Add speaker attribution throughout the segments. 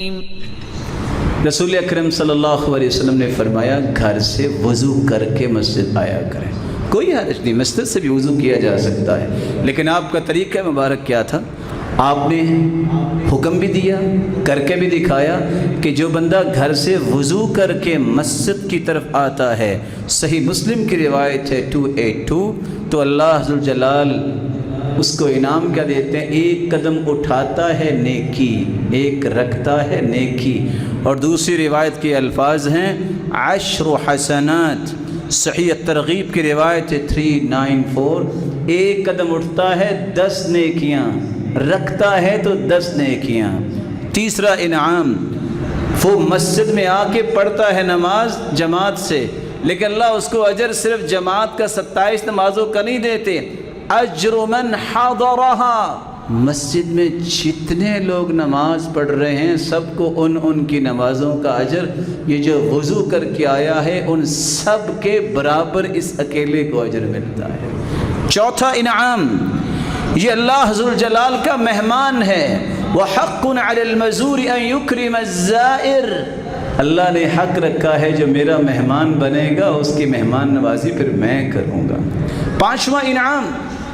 Speaker 1: रसूल अकरम सल्लल्लाहु अलैहि वसल्लम ने फरमाया घर से वज़ू करके मस्जिद आया करें। कोई हर्ज नहीं, मस्जिद से भी वज़ू किया जा सकता है, लेकिन आपका तरीक़ा मुबारक क्या था? आपने हुक्म भी दिया, करके भी दिखाया कि जो बंदा घर से वज़ू करके मस्जिद की तरफ आता है, सही मुस्लिम की रिवायत है 282, तो अल्लाह अज़्ज़ल जलाल उसको इनाम क्या देते हैं? एक कदम उठाता है नेकी, एक रखता है नेकी। और दूसरी रिवायत के अल्फाज हैं अश्रु हसनात। सही तरगीब की रिवायत है 394, एक कदम उठता है 10 नेकियां, रखता है तो 10 नेकियां। तीसरा इनाम, वो मस्जिद में आके पढ़ता है नमाज जमात से, लेकिन अल्लाह उसको अजर सिर्फ जमात का 27 नमाजों का नहीं देते, अज्र मन हादरहा, मस्जिद में जितने लोग नमाज पढ़ रहे हैं सबको उनकी नमाज़ों का अजर, ये जो वज़ू करके आया है उन सब के बराबर इस अकेले को अजर मिलता है। चौथा इनाम, ये अल्लाह ज़ुल जलाल का मेहमान है। वह हक़्क़ुन अलल मज़ूर अन युक्रिम अज़्ज़ाइर, अल्लाह ने हक़ रखा है जो मेरा मेहमान बनेगा उसकी मेहमान नवाजी फिर मैं करूँगा। पाँचवा इनाम,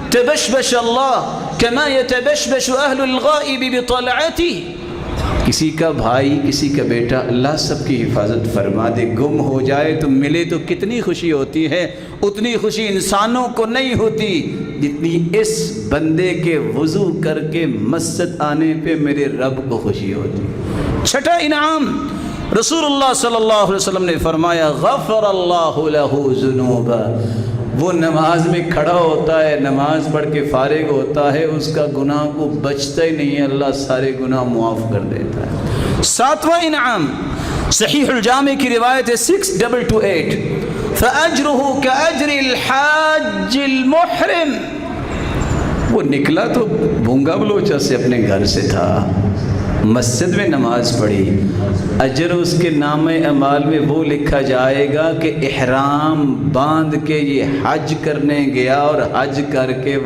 Speaker 1: तबशबश अल्लाह कमा यतबशबश अहलुल गाइब बितलअती, किसी का भाई किसी का बेटा अल्लाह सबकी हिफाजत फरमा दे, गुम हो जाए तो मिले तो कितनी खुशी होती है, उतनी खुशी इंसानों को नहीं होती जितनी इस बंदे के वज़ू करके मस्जिद आने पे मेरे रब को खुशी होती। छठा इनाम, रसूलुल्लाह सल्लल्लाहु अलैहि वसल्लम ने फरमाया गफ़रल्लाहु लहू ज़ुनूबा, वो नमाज में खड़ा होता है, नमाज पढ़ के फारिग होता है, उसका गुनाह को बचता ही नहीं है, अल्लाह सारे गुनाह मुआफ़ कर देता है। सातवां इनाम, सहीहुल जामे की रिवायत है 6228, फ़अज्रुहु कअज्रिल हाज्जिल मुहरिम, वो निकला तो भूंगा बलोचा से अपने घर से था, मस्जिद में नमाज पढ़ी, अजर उसके नामे अमाल में वो लिखा जाएगा कि इहराम बांध के ये हज करने गया और हज करके